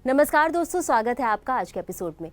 नमस्कार दोस्तों, स्वागत है आपका आज के एपिसोड में।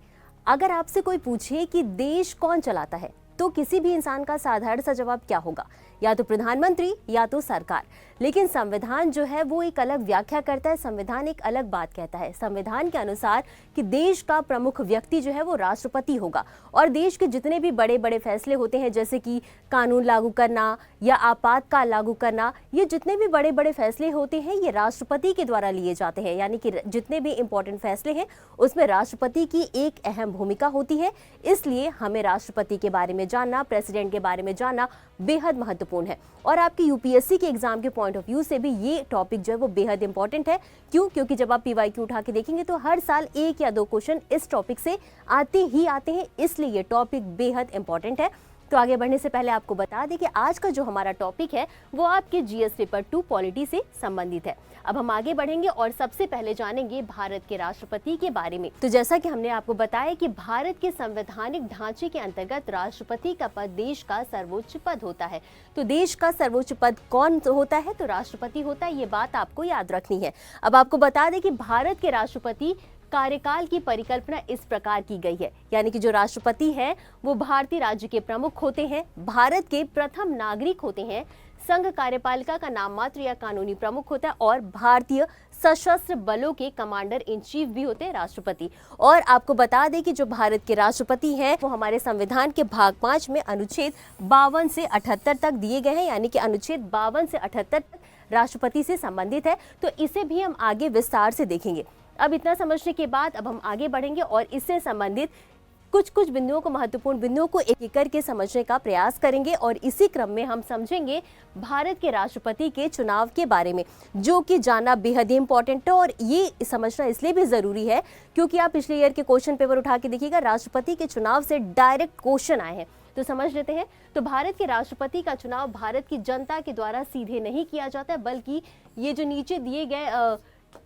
अगर आपसे कोई पूछे कि देश कौन चलाता है तो किसी भी इंसान का साधारण सा जवाब क्या होगा? या तो प्रधानमंत्री या तो सरकार। लेकिन संविधान जो है वो एक अलग व्याख्या करता है, संविधान एक अलग बात कहता है। संविधान के अनुसार कि देश का प्रमुख व्यक्ति जो है वो राष्ट्रपति होगा और देश के जितने भी बड़े बड़े फैसले होते हैं, जैसे कि कानून लागू करना या आपातकाल लागू करना, ये जितने भी बड़े बड़े फैसले होते हैं ये राष्ट्रपति के द्वारा लिए जाते हैं। यानी कि जितने भी इंपॉर्टेंट फैसले हैं उसमें राष्ट्रपति की एक अहम भूमिका होती है। इसलिए हमें राष्ट्रपति के बारे में जानना, प्रेसिडेंट के बारे में जानना बेहद महत्वपूर्ण है। और आपके यूपीएससी के एग्जाम के पॉइंट ऑफ व्यू से भी ये टॉपिक जो है वो बेहद इंपॉर्टेंट है। क्यों? क्योंकि जब आप पीवाईक्यू उठा के देखेंगे तो हर साल एक या दो क्वेश्चन इस टॉपिक से आते ही आते हैं, इसलिए ये टॉपिक बेहद इंपॉर्टेंट है। तो आगे बढ़ने से पहले आपको बता दें कि आज का जो हमारा टॉपिक है वो आपके जीएस पेपर 2 पॉलिटी से संबंधित है। अब हम आगे बढ़ेंगे और सबसे पहले जानेंगे भारत के राष्ट्रपति के बारे में। तो जैसा कि हमने आपको बताया कि भारत के संवैधानिक ढांचे के अंतर्गत राष्ट्रपति का पद देश का सर्वोच्च पद होता है। तो देश का सर्वोच्च पद कौन होता है? तो राष्ट्रपति होता है। ये बात आपको याद रखनी है। अब आपको बता दें कि भारत के राष्ट्रपति कार्यकाल की परिकल्पना इस प्रकार की गई है, यानी कि जो राष्ट्रपति है वो भारतीय राज्य के प्रमुख होते हैं, भारत के प्रथम नागरिक होते हैं, संघ कार्यपालिका का नाम मात्र या कानूनी प्रमुख होता है और भारतीय सशस्त्र बलों के कमांडर इन चीफ भी होते हैं राष्ट्रपति। और आपको बता दें कि जो भारत के राष्ट्रपति हैं वो हमारे संविधान के भाग 5 में अनुच्छेद 52 से 78 तक दिए गए हैं, यानी कि अनुच्छेद 52 से 78 तक राष्ट्रपति से संबंधित है। तो इसे भी हम आगे विस्तार से देखेंगे। अब इतना समझने के बाद अब हम आगे बढ़ेंगे और इससे संबंधित कुछ बिंदुओं को, महत्वपूर्ण बिंदुओं को एक एक करके समझने का प्रयास करेंगे। और इसी क्रम में हम समझेंगे भारत के राष्ट्रपति के चुनाव के बारे में, जो कि जानना बेहद इंपॉर्टेंट है। और ये समझना इसलिए भी जरूरी है क्योंकि आप पिछले ईयर के क्वेश्चन पेपर उठा के देखिएगा, राष्ट्रपति के चुनाव से डायरेक्ट क्वेश्चन आए हैं। तो समझ लेते हैं। तो भारत के राष्ट्रपति का चुनाव भारत की जनता के द्वारा सीधे नहीं किया जाता है, बल्कि ये जो नीचे दिए गए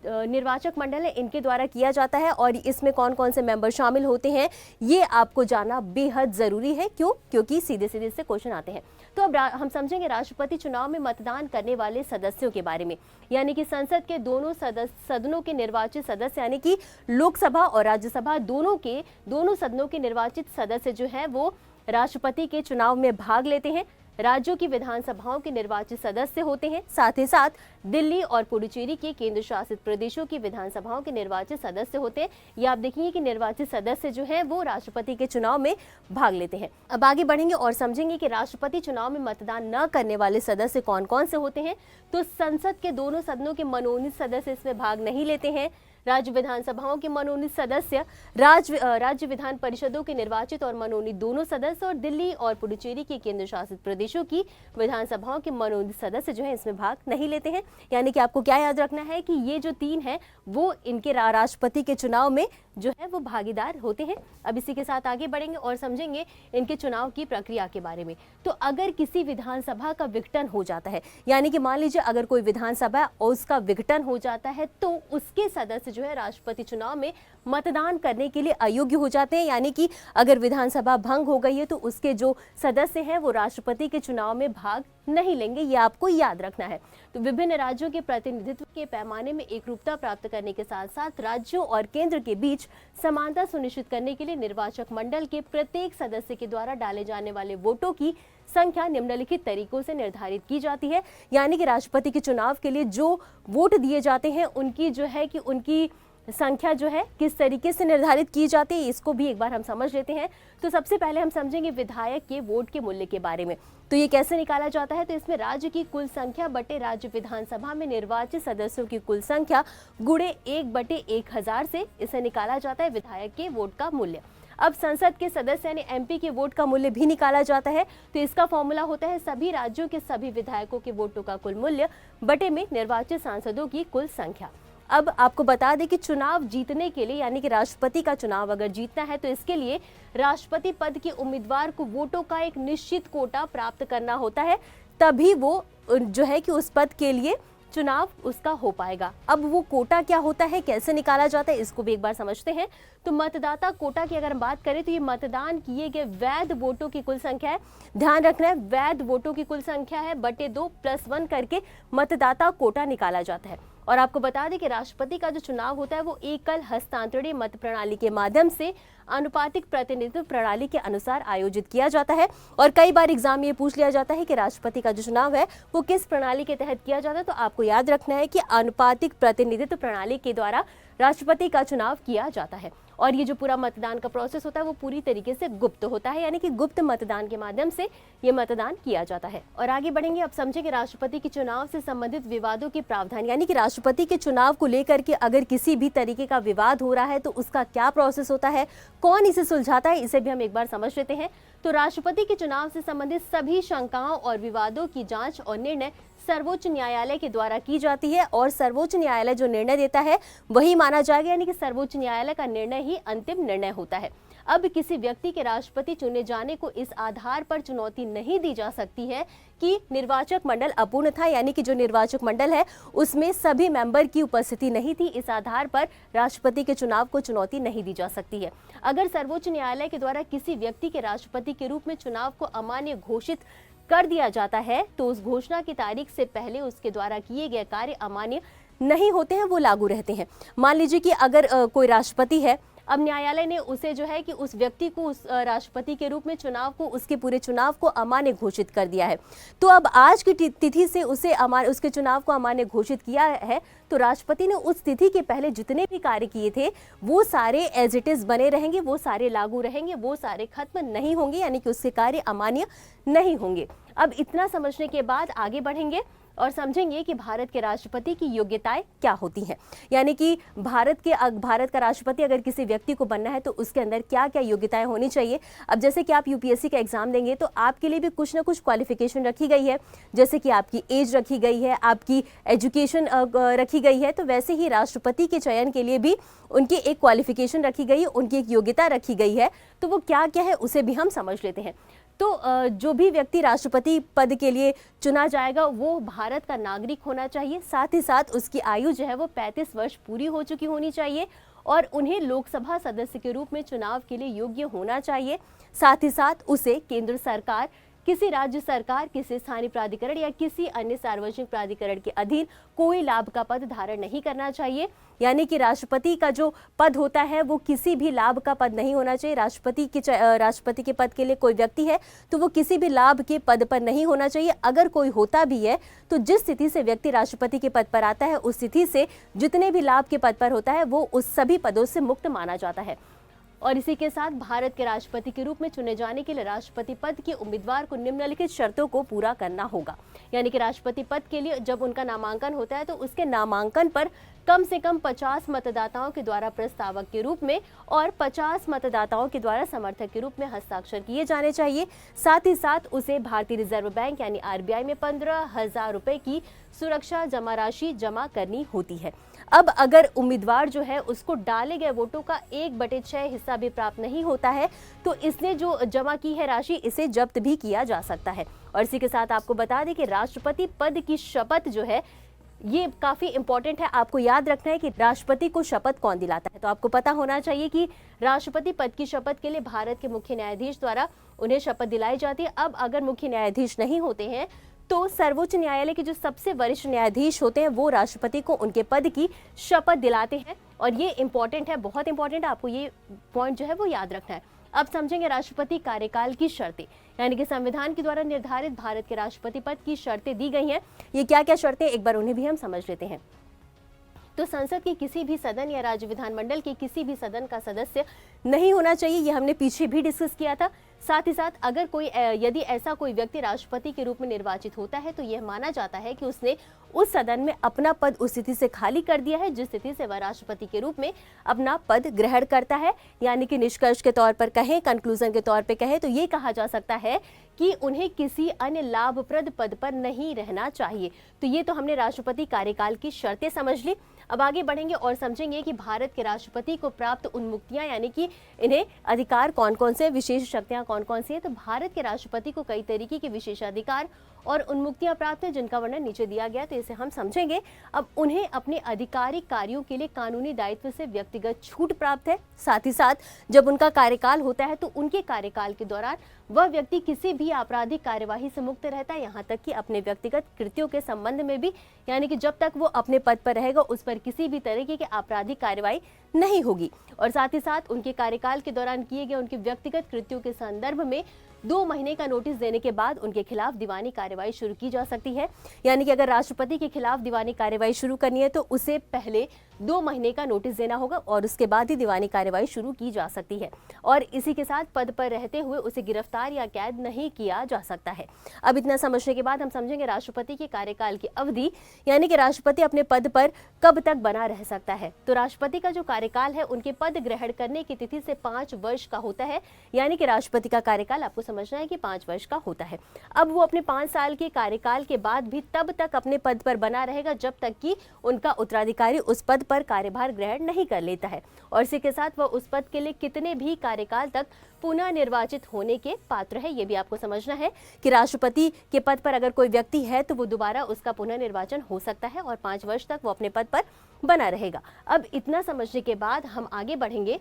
निर्वाचक मंडल है इनके द्वारा किया जाता है। और इसमें कौन कौन से मेंबर शामिल होते हैं ये आपको जानना बेहद जरूरी है। क्यों? क्योंकि सीधे सीधे इससे क्वेश्चन आते हैं। तो अब हम समझेंगे राष्ट्रपति चुनाव में मतदान करने वाले सदस्यों के बारे में, यानी कि संसद के दोनों सदनों के निर्वाचित सदस्य, यानी कि लोकसभा और राज्यसभा दोनों सदनों के निर्वाचित सदस्य जो है वो राष्ट्रपति के चुनाव में भाग लेते हैं। राज्यों की विधानसभाओं के निर्वाचित सदस्य होते हैं। साथ ही साथ दिल्ली और पुडुचेरी के केंद्र शासित प्रदेशों की विधानसभाओं के निर्वाचित सदस्य होते हैं। ये आप देखिए कि निर्वाचित सदस्य जो हैं वो राष्ट्रपति के चुनाव में भाग लेते हैं। अब आगे बढ़ेंगे और समझेंगे कि राष्ट्रपति चुनाव में मतदान न करने वाले सदस्य कौन कौन से होते हैं। तो संसद के दोनों सदनों के मनोनीत सदस्य इसमें भाग नहीं लेते हैं। राज्य विधानसभाओं के मनोनीत सदस्य, राज्य विधान परिषदों के निर्वाचित और मनोनीत दोनों सदस्य और दिल्ली और पुडुचेरी के केंद्र शासित प्रदेशों की विधानसभाओं के मनोनीत सदस्य जो है इसमें भाग नहीं लेते हैं। यानी कि आपको क्या याद रखना है कि ये जो 3 है वो इनके राष्ट्रपति के चुनाव में जो है वो भागीदार होते हैं। अब इसी के साथ आगे बढ़ेंगे और समझेंगे इनके चुनाव की प्रक्रिया के बारे में। तो अगर किसी विधानसभा का विघटन हो जाता है, यानी कि मान लीजिए अगर कोई विधानसभा और उसका विघटन हो जाता है तो उसके सदस्य जो है राष्ट्रपति चुनाव में मतदान करने के लिए अयोग्य हो जाते हैं। यानी कि अगर विधानसभा भंग हो गई है तो उसके जो सदस्य हैं वो राष्ट्रपति के चुनाव में भाग नहीं लेंगे। ये आपको याद रखना है। तो विभिन्न राज्यों के प्रतिनिधित्व के पैमाने में एकरूपता प्राप्त करने के साथ साथ राज्यों और केंद्र के बीच समानता सुनिश्चित करने के लिए निर्वाचक मंडल के प्रत्येक सदस्य के द्वारा डाले जाने वाले वोटों की संख्या निम्नलिखित तरीकों से निर्धारित की जाती है। यानी कि राष्ट्रपति के चुनाव के लिए जो वोट दिए जाते हैं उनकी जो है कि उनकी संख्या जो है किस तरीके से निर्धारित की जाती है, इसको भी एक बार हम समझ लेते हैं। तो सबसे पहले हम समझेंगे विधायक के वोट के मूल्य के बारे में। तो ये कैसे निकाला जाता है? तो इसमें राज्य की कुल संख्या बटे राज्य विधानसभा में निर्वाचित सदस्यों की कुल संख्या गुणे 1/1000 से इसे निकाला जाता है विधायक के वोट का मूल्य। अब संसद के सदस्य यानी एमपी के वोट का मूल्य भी निकाला जाता है। तो इसका फॉर्मूला होता है सभी राज्यों के सभी विधायकों के वोटों का कुल मूल्य बटे में निर्वाचित सांसदों की कुल संख्या। अब आपको बता दें कि चुनाव जीतने के लिए, यानी कि राष्ट्रपति का चुनाव अगर जीतना है तो इसके लिए राष्ट्रपति पद के उम्मीदवार को वोटों का एक निश्चित कोटा प्राप्त करना होता है, तभी वो जो है कि उस पद के लिए चुनाव उसका हो पाएगा। अब वो कोटा क्या होता है, कैसे निकाला जाता है, इसको भी एक बार समझते हैं। तो मतदाता कोटा की अगर हम बात करें तो ये मतदान किए गए वैध वोटों की कुल संख्या है। ध्यान रखना है, वैध वोटों की कुल संख्या है बटे 2 + 1 करके मतदाता कोटा निकाला जाता है। और आपको बता दें कि राष्ट्रपति का जो चुनाव होता है वो एकल हस्तांतरणीय मत प्रणाली के माध्यम से आनुपातिक प्रतिनिधित्व प्रणाली के अनुसार आयोजित किया जाता है। और कई बार एग्जाम ये पूछ लिया जाता है कि राष्ट्रपति का जो चुनाव है वो किस प्रणाली के तहत किया जाता है, तो आपको याद रखना है कि आनुपातिक प्रतिनिधित्व प्रणाली के द्वारा राष्ट्रपति का चुनाव किया जाता है। और ये जो पूरा मतदान का प्रोसेस होता है वो पूरी तरीके से गुप्त होता है, यानी कि गुप्त मतदान के माध्यम से ये मतदान किया जाता है। और आगे बढ़ेंगे, अब समझेंगे राष्ट्रपति के चुनाव से संबंधित विवादों के प्रावधान, यानी कि राष्ट्रपति के चुनाव को लेकर के अगर किसी भी तरीके का विवाद हो रहा है तो उसका क्या प्रोसेस होता है, कौन इसे सुलझाता है, इसे भी हम एक बार समझ लेते हैं। तो राष्ट्रपति के चुनाव से संबंधित सभी शंकाओं और विवादों की जांच और निर्णय सर्वोच्च न्यायालय के द्वारा की जाती है और सर्वोच्च न्यायालय जो निर्णय देता है वही माना जाएगा, यानी कि सर्वोच्च न्यायालय का निर्णय ही अंतिम निर्णय होता है। अब किसी व्यक्ति के राष्ट्रपति चुने जाने को इस आधार पर चुनौती नहीं दी जा सकती है कि निर्वाचक मंडल अपूर्ण था, यानी कि जो निर्वाचक मंडल है उसमें सभी मेंबर की उपस्थिति नहीं थी। इस आधार पर राष्ट्रपति के चुनाव को चुनौती नहीं दी जा सकती है। अगर सर्वोच्च न्यायालय के द्वारा किसी व्यक्ति के राष्ट्रपति के रूप में चुनाव को अमान्य घोषित कर दिया जाता है तो उस घोषणा की तारीख से पहले उसके द्वारा किए गए कार्य अमान्य नहीं होते हैं, वो लागू रहते हैं। मान लीजिए कि अगर कोई राष्ट्रपति है, अब न्यायालय ने उसे जो है कि उस व्यक्ति को उस राष्ट्रपति के रूप में चुनाव को, उसके पूरे चुनाव को अमान्य घोषित कर दिया है, तो अब आज की तिथि से उसके चुनाव को अमान्य घोषित किया है, तो राष्ट्रपति ने उस तिथि के पहले जितने भी कार्य किए थे वो सारे एज इट इज बने रहेंगे, वो सारे लागू रहेंगे, वो सारे खत्म नहीं होंगे, यानी कि उसके कार्य अमान्य नहीं होंगे। अब इतना समझने के बाद आगे बढ़ेंगे और समझेंगे कि भारत के राष्ट्रपति की योग्यताएं क्या होती हैं, यानी कि भारत का राष्ट्रपति अगर किसी व्यक्ति को बनना है तो उसके अंदर क्या क्या योग्यताएं होनी चाहिए। अब जैसे कि आप यूपीएससी का एग्जाम देंगे तो आपके लिए भी कुछ ना कुछ क्वालिफिकेशन रखी गई है, जैसे कि आपकी एज रखी गई है, आपकी एजुकेशन रखी गई है, तो वैसे ही राष्ट्रपति के चयन के लिए भी उनकी एक क्वालिफिकेशन रखी गई है, उनकी एक योग्यता रखी गई है। तो वो क्या क्या है उसे भी हम समझ लेते हैं। तो जो भी व्यक्ति राष्ट्रपति पद के लिए चुना जाएगा वो भारत का नागरिक होना चाहिए, साथ ही साथ उसकी आयु जो है वो 35 वर्ष पूरी हो चुकी होनी चाहिए और उन्हें लोकसभा सदस्य के रूप में चुनाव के लिए योग्य होना चाहिए। साथ ही साथ उसे केंद्र सरकार, किसी राज्य सरकार, किसी स्थानीय प्राधिकरण या किसी अन्य सार्वजनिक प्राधिकरण के अधीन कोई लाभ का पद धारण नहीं करना चाहिए, यानी कि राष्ट्रपति का जो पद होता है वो किसी भी लाभ का पद नहीं होना चाहिए। राष्ट्रपति के पद के लिए कोई व्यक्ति है तो वो किसी भी लाभ के पद पर नहीं होना चाहिए। अगर कोई होता भी है तो जिस स्थिति से व्यक्ति राष्ट्रपति के पद पर आता है उस स्थिति से जितने भी लाभ के पद पर होता है वो उस सभी पदों से मुक्त माना जाता है। और इसी के साथ भारत के राष्ट्रपति के रूप में चुने जाने के लिए राष्ट्रपति पद के उम्मीदवार को निम्नलिखित शर्तों को पूरा करना होगा, यानी कि राष्ट्रपति पद के लिए जब उनका नामांकन होता है तो उसके नामांकन पर कम से कम 50 मतदाताओं के द्वारा प्रस्तावक के रूप में और 50 मतदाताओं के द्वारा समर्थक के रूप में हस्ताक्षर किए जाने चाहिए। साथ ही साथ उसे भारतीय रिजर्व बैंक यानी आरबीआई में 15,000 रुपए की सुरक्षा जमा राशि जमा करनी होती है। अब अगर उम्मीदवार जो है उसको डाले गए वोटों का 1/6 हिस्सा भी प्राप्त नहीं होता है तो इसने जो जमा की है राशि इसे जब्त भी किया जा सकता है। और इसी के साथ आपको बता दें कि राष्ट्रपति पद की शपथ जो है ये काफी इंपॉर्टेंट है। आपको याद रखना है कि राष्ट्रपति को शपथ कौन दिलाता है, तो आपको पता होना चाहिए कि राष्ट्रपति पद की शपथ के लिए भारत के मुख्य न्यायाधीश द्वारा उन्हें शपथ दिलाई जाती है। अब अगर मुख्य न्यायाधीश नहीं होते हैं तो सर्वोच्च न्यायालय के जो सबसे वरिष्ठ न्यायाधीश होते हैं वो राष्ट्रपति को उनके पद की शपथ दिलाते हैं। और ये इंपॉर्टेंट है, बहुत इंपॉर्टेंट है, आपको ये पॉइंट जो है वो याद रखना है। अब समझेंगे राष्ट्रपति कार्यकाल की शर्तें, यानी कि संविधान के द्वारा निर्धारित भारत के राष्ट्रपति पद की शर्तें दी गई हैं। ये क्या क्या शर्तें, एक बार उन्हें भी हम समझ लेते हैं। तो संसद के किसी भी सदन या राज्य विधानमंडल के किसी भी सदन का सदस्य नहीं होना चाहिए, ये हमने पीछे भी डिस्कस किया था। साथ ही साथ अगर यदि ऐसा कोई व्यक्ति राष्ट्रपति के रूप में निर्वाचित होता है तो यह माना जाता है कि उसने उस सदन में अपना पद उस स्थिति से खाली कर दिया है जिस स्थिति से वह राष्ट्रपति के रूप में अपना पद ग्रहण करता है। यानी कि निष्कर्ष के तौर पर कहें, कंक्लूजन के तौर पर कहें तो ये कहा जा सकता है कि उन्हें किसी अन्य लाभप्रद पद पर नहीं रहना चाहिए। तो ये तो हमने राष्ट्रपति कार्यकाल की शर्तें समझ ली। अब आगे बढ़ेंगे और समझेंगे कि भारत के राष्ट्रपति को प्राप्त उन्मुक्तियां, यानी कि इन्हें अधिकार कौन कौन से, विशेष शक्तियां कौन कौन सी है। तो भारत के राष्ट्रपति को कई तरीके के विशेषाधिकार और उन्मुक्तियां प्राप्त है जिनका वर्णन नीचे दिया गया, तो इसे हम समझेंगे। अब उन्हें अपने आधिकारिक कार्यों के लिए कानूनी दायित्व से व्यक्तिगत छूट प्राप्त है। साथ ही साथ जब उनका कार्यकाल होता है तो उनके कार्यकाल के दौरान वह व्यक्ति किसी भी आपराधिक कार्यवाही से मुक्त रहता है, यहाँ तक कि अपने व्यक्तिगत कृत्यों के संबंध में भी, यानी कि जब तक वो अपने पद पर रहेगा उस पर किसी भी तरीके की आपराधिक कार्यवाही नहीं होगी। और साथ ही साथ उनके कार्यकाल के दौरान किए गए उनके व्यक्तिगत कृत्यों के संदर्भ में 2 महीने का नोटिस देने के बाद उनके खिलाफ दीवानी कार्यवाही शुरू की जा सकती है। यानी कि अगर राष्ट्रपति के खिलाफ दीवानी कार्यवाही शुरू करनी है तो उसे पहले 2 महीने का नोटिस देना होगा और उसके बाद ही दीवानी कार्यवाही शुरू की जा सकती है। और इसी के साथ पद पर रहते हुए उसे गिरफ्तार या कैद नहीं किया जा सकता है। अब इतना समझने के बाद हम समझेंगे राष्ट्रपति के कार्यकाल की अवधि, यानी कि राष्ट्रपति अपने पद पर कब तक बना रह सकता है। तो राष्ट्रपति का जो कार्यकाल है उनके पद ग्रहण करने की तिथि से 5 वर्ष का होता है, यानी कि राष्ट्रपति का कार्यकाल आपको समझना है कि 5 वर्ष का होता है। अब वो अपने 5 साल के कार्यकाल के बाद भी तब तक अपने पद पर बना रहेगा जब तक कि उनका उत्तराधिकारी उस पद पर कार्यभार ग्रहण नहीं कर लेता है। और इसी के साथ वह उस पद के लिए कितने भी कार्यकाल तक पुनः निर्वाचित होने के पात्र है। ये भी आपको समझना है कि राष्ट्रपति के पद पर अगर कोई व्यक्ति है तो वो दोबारा उसका पुनः निर्वाचन हो सकता है और 5 वर्ष तक वो अपने पद पर बना रहेगा। अब इतना समझने के बाद हम आगे बढ़ेंगे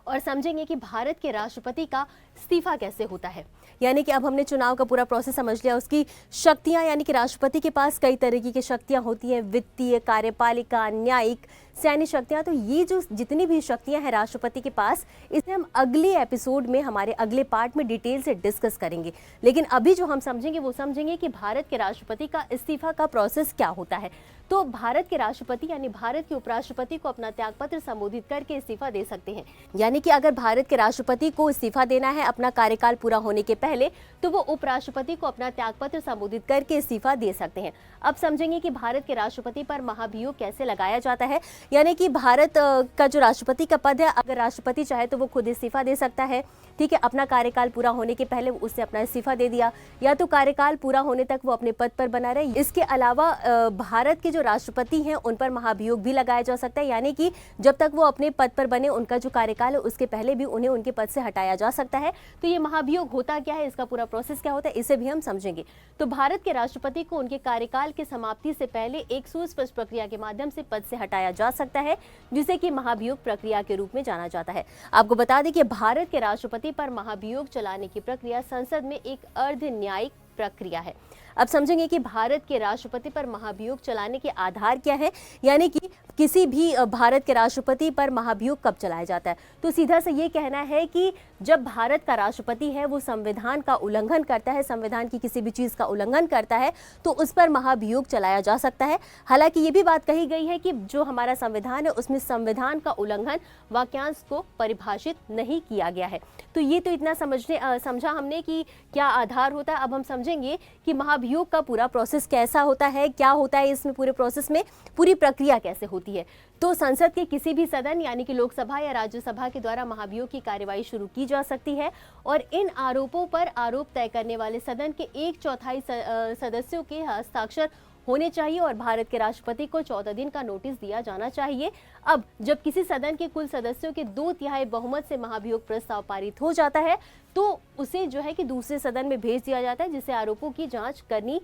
और समझेंगे कि भारत के राष्ट्रपति का इस्तीफा कैसे होता है। यानी कि अब हमने चुनाव का पूरा प्रोसेस समझ लिया, उसकी शक्तियां, यानी कि राष्ट्रपति के पास कई तरीके की शक्तियां होती हैं, वित्तीय, कार्यपालिका, न्यायिक, सैन्य शक्तियां। तो ये जो जितनी भी शक्तियां हैं राष्ट्रपति के पास, इसे हम अगले एपिसोड में, हमारे अगले पार्ट में डिटेल से डिस्कस करेंगे। लेकिन अभी जो हम समझेंगे वो समझेंगे कि भारत के राष्ट्रपति का इस्तीफा का प्रोसेस क्या होता है। तो भारत के राष्ट्रपति यानी भारत के उपराष्ट्रपति को अपना त्यागपत्र संबोधित करके इस्तीफा दे सकते हैं। यानी कि अगर भारत के राष्ट्रपति को इस्तीफा देना है अपना कार्यकाल पूरा होने के पहले, तो वो उपराष्ट्रपति को अपना त्यागपत्र संबोधित करके इस्तीफा दे सकते हैं। अब समझेंगे कि भारत के राष्ट्रपति पर महाभियोग कैसे लगाया जाता है। यानी कि भारत का जो राष्ट्रपति का पद है, अगर राष्ट्रपति चाहे तो वो खुद इस्तीफा दे सकता है, ठीक है, अपना कार्यकाल पूरा होने के पहले उसने अपना इस्तीफा दे दिया, या तो कार्यकाल पूरा होने तक वो अपने पद पर बना रहे। इसके अलावा भारत के जो राष्ट्रपति हैं उन पर महाभियोग भी लगाया जा सकता है, यानी कि जब तक वो अपने पद पर बने, उनका जो कार्यकाल है उसके पहले भी उन्हें उनके पद से हटाया जा सकता है। तो ये महाभियोग होता क्या है, इसका पूरा प्रोसेस क्या होता है, इसे भी हम समझेंगे। तो भारत के राष्ट्रपति को उनके कार्यकाल की समाप्ति से पहले एक सुस्पष्ट प्रक्रिया के माध्यम से पद से हटाया जा सकता है, जिसे कि महाभियोग प्रक्रिया के रूप में जाना जाता है। आपको बता दें कि भारत के राष्ट्रपति पर महाभियोग चलाने की प्रक्रिया संसद में एक अर्ध न्यायिक प्रक्रिया है। अब समझेंगे कि भारत के राष्ट्रपति पर महाभियोग चलाने के आधार क्या है, यानी कि किसी भी भारत के राष्ट्रपति पर महाभियोग कब चलाया जाता है। तो सीधा से ये कहना है कि जब भारत का राष्ट्रपति है वो संविधान का उल्लंघन करता है, संविधान की किसी भी चीज का उल्लंघन करता है, तो उस पर महाभियोग चलाया जा सकता है। हालांकि ये भी बात कही गई है कि जो हमारा संविधान है उसमें संविधान का उल्लंघन वाक्यांश को परिभाषित नहीं किया गया है। तो ये तो इतना समझा हमने कि क्या आधार होता है। अब हम समझेंगे कि महाभियोग का पूरा प्रोसेस कैसा होता है, क्या होता है इसमें, पूरे प्रोसेस में पूरी प्रक्रिया कैसे होती है। तो संसद के किसी भी सदन यानी कि लोकसभा या राज्यसभा के द्वारा महाभियोग की कार्यवाही शुरू की जा सकती है और इन आरोपों पर आरोप तय करने वाले सदन के 1/4 सदस्यों के हस्ताक्षर होने चाहिए और भारत के राष्ट्रपति को 14 दिन का नोटिस दिया जाना चाहिए। अब जब किसी सदन के कुल सदस्यों के 2/3 बहुमत से महाभियोग प्रस्ताव पारित हो जाता है तो उसे जो है कि दूसरे सदन में भेज दिया जाता है, जिसे आरोपों की जांच करनी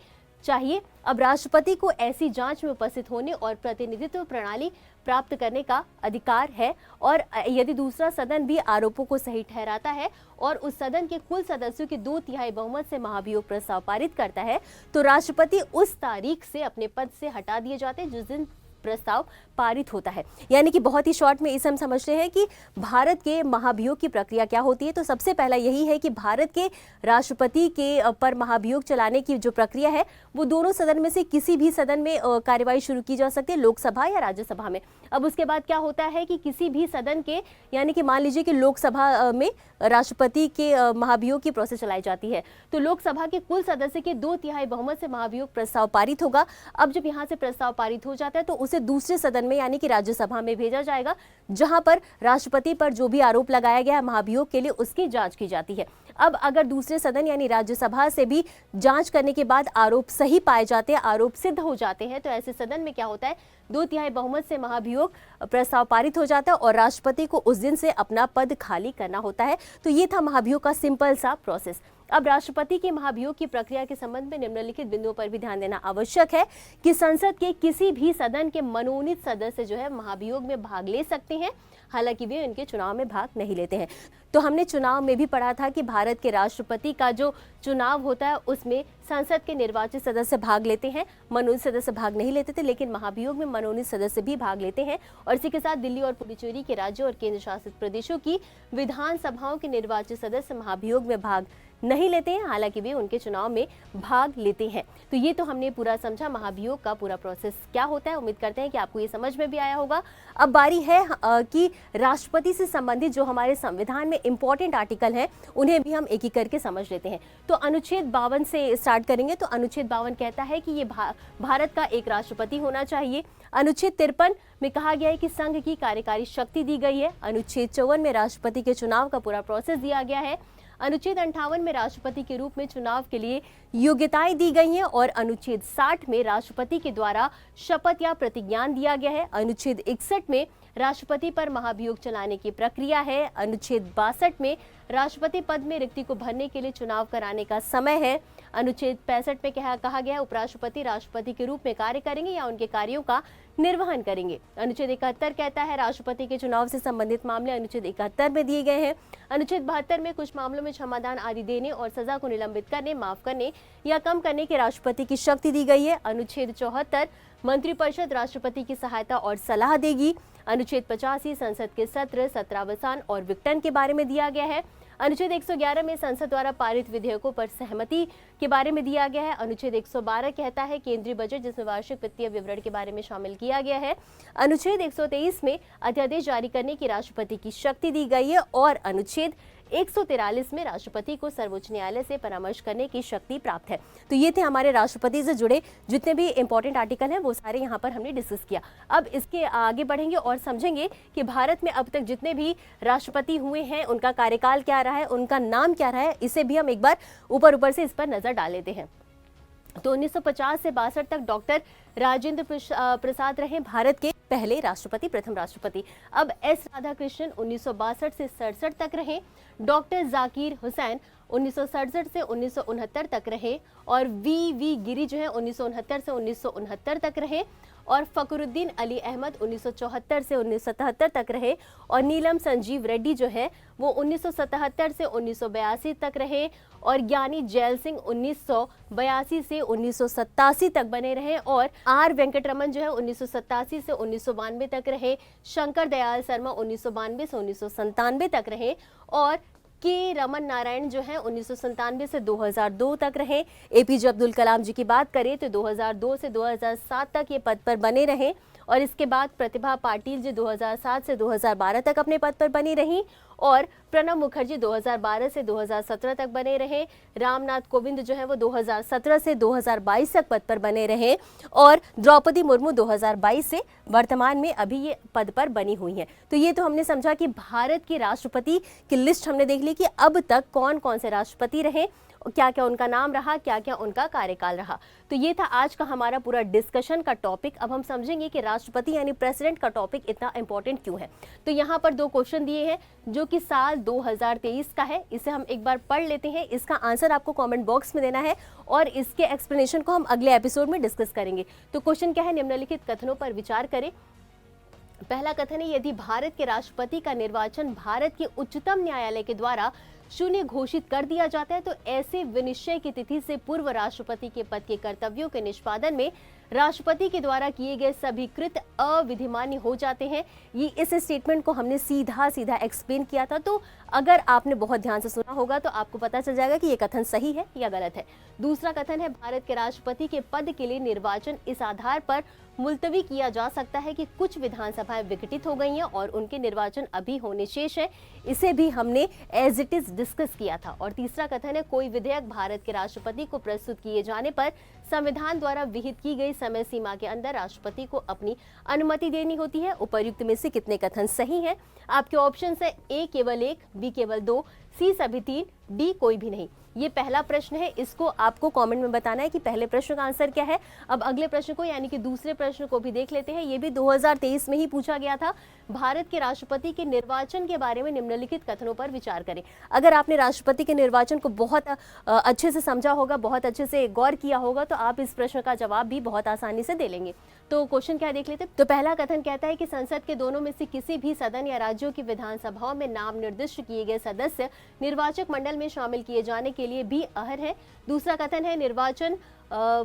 चाहिए। अब राष्ट्रपति को ऐसी जांच में उपस्थित होने और प्रतिनिधित्व प्रणाली प्राप्त करने का अधिकार है और यदि दूसरा सदन भी आरोपों को सही ठहराता है और उस सदन के कुल सदस्यों के 2/3 बहुमत से महाभियोग प्रस्ताव पारित करता है तो राष्ट्रपति उस तारीख से अपने पद से हटा दिए जाते हैं जिस दिन प्रस्ताव पारित होता है। यानी कि बहुत ही शॉर्ट में इसे हम समझते हैं कि भारत के महाभियोग की प्रक्रिया क्या होती है। तो सबसे पहला यही है कि भारत के राष्ट्रपति के पर महाभियोग चलाने की जो प्रक्रिया है वो दोनों सदन में से किसी भी सदन में कार्यवाही शुरू की जा सकती है, लोकसभा या राज्यसभा में। अब उसके बाद क्या होता है कि किसी भी सदन के, यानी कि मान लीजिए कि लोकसभा में राष्ट्रपति के महाभियोग की प्रोसेस चलाई जाती है तो लोकसभा के कुल सदस्य के 2/3 बहुमत से महाभियोग प्रस्ताव पारित होगा। अब जब यहाँ से प्रस्ताव पारित हो जाता है तो उसे दूसरे सदन में यानी कि राज्यसभा में भेजा जाएगा, जहां पर राष्ट्रपति पर जो भी आरोप लगाया गया है महाभियोग के लिए उसकी जांच की जाती है। अब अगर दूसरे सदन यानी राज्यसभा से भी जांच करने के बाद आरोप सही पाए जाते हैं, आरोप सिद्ध हो जाते हैं, तो ऐसे सदन में क्या होता है 2/3 बहुमत से महाभियोग प्रस्ताव पारित हो जाता है और राष्ट्रपति को उस दिन से अपना पद खाली करना होता है। तो ये था महाभियोग का सिंपल सा प्रोसेस। अब राष्ट्रपति के महाभियोग की प्रक्रिया के संबंध में निम्नलिखित बिंदुओं पर भी ध्यान देना आवश्यक है कि संसद के किसी भी सदन के मनोनीत सदस्य जो है महाभियोग में भाग ले सकते हैं, हालांकि वे उनके चुनाव में भाग नहीं लेते हैं। तो हमने चुनाव में भी पढ़ा था कि भारत के राष्ट्रपति का जो चुनाव होता है उसमें संसद के निर्वाचित सदस्य भाग लेते हैं, मनोनीत सदस्य भाग नहीं लेते थे, लेकिन महाभियोग में मनोनीत सदस्य भी भाग लेते हैं। और इसी के साथ दिल्ली और पुडुचेरी के राज्यों और केंद्र शासित प्रदेशों की विधानसभाओं के निर्वाचित सदस्य महाभियोग में भाग नहीं लेते हैं, हालांकि वे उनके चुनाव में भाग लेते हैं। तो ये तो हमने पूरा समझा महाभियोग का पूरा प्रोसेस क्या होता है। उम्मीद करते हैं कि आपको ये समझ में भी आया होगा। अब बारी है कि राष्ट्रपति से संबंधित जो हमारे संविधान में इंपॉर्टेंट आर्टिकल हैं उन्हें भी हम एक एक करके समझ लेते हैं। तो अनुच्छेद 52 से स्टार्ट करेंगे। तो अनुच्छेद 52 कहता है कि ये भारत का एक राष्ट्रपति होना चाहिए। अनुच्छेद 53 में कहा गया है कि संघ की कार्यकारी शक्ति दी गई है। अनुच्छेद 54 में राष्ट्रपति के चुनाव का पूरा प्रोसेस दिया गया है। अनुच्छेद 58 में राष्ट्रपति के रूप में चुनाव के लिए योग्यताएं दी गई हैं और अनुच्छेद 60 में राष्ट्रपति के द्वारा शपथ या प्रतिज्ञान दिया गया है। अनुच्छेद 61 में राष्ट्रपति पर महाभियोग चलाने की प्रक्रिया है। अनुच्छेद 62 में राष्ट्रपति पद में रिक्ति को भरने के लिए चुनाव कराने का समय है। अनुच्छेद 65 में कहा गया है उपराष्ट्रपति राष्ट्रपति के रूप में कार्य करेंगे या उनके कार्यों का निर्वहन करेंगे। अनुच्छेद 71 कहता है राष्ट्रपति के चुनाव से संबंधित मामले अनुच्छेद 71 में दिए गए हैं। अनुच्छेद 72 में कुछ मामलों में क्षमादान आदि देने और सजा को निलंबित करने, माफ करने या कम करने के राष्ट्रपति की शक्ति दी गई है। अनुच्छेद 74 मंत्रिपरिषद राष्ट्रपति की सहायता और सलाह देगी। अनुच्छेद 85 संसद के सत्र, सत्रावसान और विघटन के बारे में दिया गया है। अनुच्छेद 111 में संसद द्वारा पारित विधेयकों पर सहमति के बारे में दिया गया है। अनुच्छेद 112 कहता है केंद्रीय बजट जिसमें वार्षिक वित्तीय विवरण के बारे में शामिल किया गया है। अनुच्छेद 123 में अध्यादेश जारी करने की राष्ट्रपति की शक्ति दी गई है और अनुच्छेद 143 में राष्ट्रपति को सर्वोच्च न्यायालय से परामर्श करने की शक्ति प्राप्त है। तो ये थे हमारे राष्ट्रपति से जुड़े जितने भी इंपॉर्टेंट आर्टिकल हैं वो सारे यहाँ पर हमने डिस्कस किया। अब इसके आगे बढ़ेंगे और समझेंगे कि भारत में अब तक जितने भी राष्ट्रपति हुए हैं उनका कार्यकाल क्या रहा है, उनका नाम क्या रहा है, इसे भी हम एक बार ऊपर से इस पर नजर डाल लेते हैं। तो 1950 से 62 तक डॉक्टर राजेंद्र प्रसाद रहे भारत के पहले राष्ट्रपति, प्रथम राष्ट्रपति। अब एस राधाकृष्णन 1962 से 67 तक रहे। डॉक्टर जाकिर हुसैन 1967 से 1969 तक रहे और वी गिरी जो है 1969 से 1969 तक रहे और फखरुद्दीन अली अहमद 1974 से 1977 तक रहे और नीलम संजीव रेड्डी जो है वो 1977 से 1982 तक रहे और ज्ञानी जैल सिंह 1982 से 1987 तक बने रहे और आर वेंकटरमन जो है 1987 से 1992 तक रहे। शंकर दयाल शर्मा 1992 से 1997 तक रहे और के रमन नारायण जो है 1997 से 2002 तक रहे। एपीजे अब्दुल कलाम जी की बात करें तो 2002 से 2007 तक ये पद पर बने रहे और इसके बाद प्रतिभा पाटिल जी 2007 से 2012 तक अपने पद पर बनी रही और प्रणब मुखर्जी 2012 से 2017 तक बने रहे। रामनाथ कोविंद जो है वो 2017 से 2022 तक पद पर बने रहे और द्रौपदी मुर्मू 2022 से वर्तमान में अभी ये पद पर बनी हुई हैं। तो ये तो हमने समझा कि भारत के राष्ट्रपति की लिस्ट हमने देख ली कि अब तक कौन कौन से राष्ट्रपति रहे, क्या क्या उनका नाम रहा, क्या क्या उनका कार्यकाल रहा। तो ये था आज का हमारा पूरा डिस्कशन का टॉपिक। अब हम समझेंगे कि राष्ट्रपति यानी प्रेसिडेंट का टॉपिक इतना इंपॉर्टेंट क्यों है। तो यहाँ पर 2 क्वेश्चन दिए हैं जो कि साल 2023 का है, इसे हम एक बार पढ़ लेते हैं। इसका आंसर आपको कमेंट बॉक्स में देना है और इसके एक्सप्लेनेशन को हम अगले एपिसोड में डिस्कस करेंगे। तो क्वेश्चन क्या है, निम्नलिखित कथनों पर विचार करें। पहला कथन है यदि भारत के राष्ट्रपति का निर्वाचन भारत के उच्चतम न्यायालय के द्वारा शून्य घोषित कर दिया जाता है तो ऐसे विनिश्चय की तिथि से पूर्व राष्ट्रपति के पद के कर्तव्यों के निष्पादन में राष्ट्रपति के द्वारा किए गए सभी कृत्य अविधिमान्य हो जाते हैं। ये इस स्टेटमेंट को हमने सीधा एक्सप्लेन किया था, तो अगर आपने बहुत ध्यान से सुना होगा तो आपको पता चल जाएगा कि ये कथन सही है या गलत है। दूसरा कथन है भारत के राष्ट्रपति के पद के लिए निर्वाचन इस आधार पर मुलतवी किया जा सकता है कि कुछ विधानसभाएं विघटित हो गई हैं और उनके निर्वाचन अभी होने शेष है। इसे भी हमने एज इट इज डिस्कस किया था। और तीसरा कथन है कोई विधेयक भारत के राष्ट्रपति को प्रस्तुत किए जाने पर संविधान द्वारा विहित की गई समय सीमा के अंदर राष्ट्रपति को अपनी अनुमति देनी होती है। उपर्युक्त में से कितने कथन सही हैं? आपके ऑप्शन है ए केवल 1, बी केवल 2, सी सभी 3, डी कोई भी नहीं। ये पहला प्रश्न है, इसको आपको कमेंट में बताना है कि पहले प्रश्न का आंसर क्या है। अब अगले प्रश्न को यानी कि दूसरे प्रश्न को भी देख लेते हैं। ये भी 2023 में ही पूछा गया था। भारत के राष्ट्रपति के निर्वाचन के बारे में निम्नलिखित कथनों पर विचार करें। अगर आपने राष्ट्रपति के निर्वाचन को बहुत अच्छे से समझा होगा, बहुत अच्छे से गौर किया होगा, तो आप इस प्रश्न का जवाब भी बहुत आसानी से दे लेंगे। तो क्वेश्चन क्या देख लेते हैं। तो पहला कथन कहता है कि संसद के दोनों में से किसी भी सदन या राज्यों की विधानसभाओं में नाम निर्दिष्ट किए गए सदस्य निर्वाचक मंडल में शामिल किए जाने के लिए भी अहर है। दूसरा कथन है निर्वाचन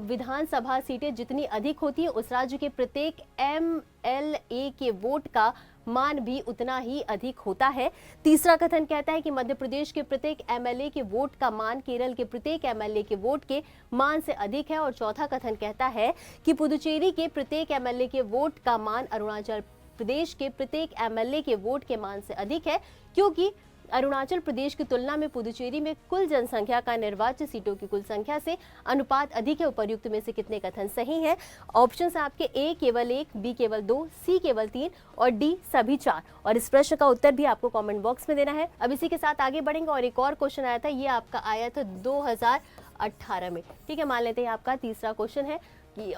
विधानसभा सीटें जितनी अधिक होती है उस राज्य के प्रत्येक MLA के वोट का मान भी उतना ही अधिक होता है। तीसरा कथन कहता है कि मध्य प्रदेश के प्रत्येक MLA के वोट का मान केरल के प्रत्येक MLA के वोट के मान से अधिक है। और चौथा कथन कहता है कि पुदुचेरी के प्रत्येक MLA के वोट का मान अरुणाचल प्रदेश के प्रत्येक MLA के वोट के मान से अधिक है, क्योंकि अरुणाचल प्रदेश की तुलना में पुदुचेरी में कुल जनसंख्या का निर्वाचित सीटों की कुल संख्या से अनुपात अधिक है। उपर्युक्त में से कितने कथन सही हैं? ऑप्शंस आपके ए केवल 1, बी केवल 2, सी केवल 3 और डी सभी 4। और इस प्रश्न का उत्तर भी आपको कमेंट बॉक्स में देना है। अब इसी के साथ आगे बढ़ेंगे और एक और क्वेश्चन आया था, ये आपका आया था 2018 में। ठीक है, मान लेते हैं आपका तीसरा क्वेश्चन है।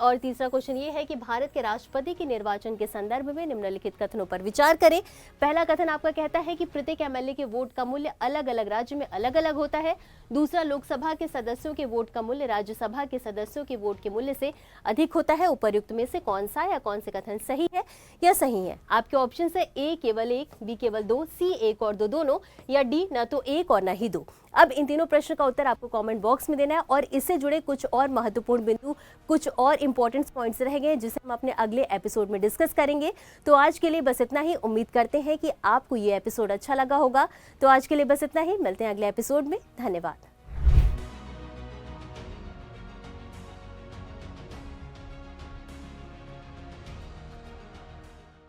और तीसरा क्वेश्चन ये है कि भारत के राष्ट्रपति के निर्वाचन के संदर्भ में निम्नलिखित कथनों पर विचार करें। पहला कथन आपका कहता है कि प्रत्येक MLA के वोट का मूल्य अलग अलग राज्य में अलग अलग होता है। दूसरा, लोकसभा के सदस्यों के वोट का मूल्य राज्यसभा के सदस्यों के वोट के मूल्य से अधिक होता है। उपर्युक्त में से कौन सा या कौन से कथन सही है या सही है? आपके ऑप्शन है ए केवल 1, बी केवल 2, सी 1 और 2 दोनों, या डी न तो 1 और न ही 2। अब इन तीनों प्रश्न का उत्तर आपको कमेंट बॉक्स में देना है। और इससे जुड़े कुछ और महत्वपूर्ण बिंदु, कुछ और इंपॉर्टेंट पॉइंट्स रह गए जिसे हम अपने अगले एपिसोड में डिस्कस करेंगे। तो आज के लिए बस इतना ही। उम्मीद करते हैं कि आपको ये एपिसोड अच्छा लगा होगा। तो आज के लिए बस इतना ही, मिलते हैं अगले एपिसोड में। धन्यवाद।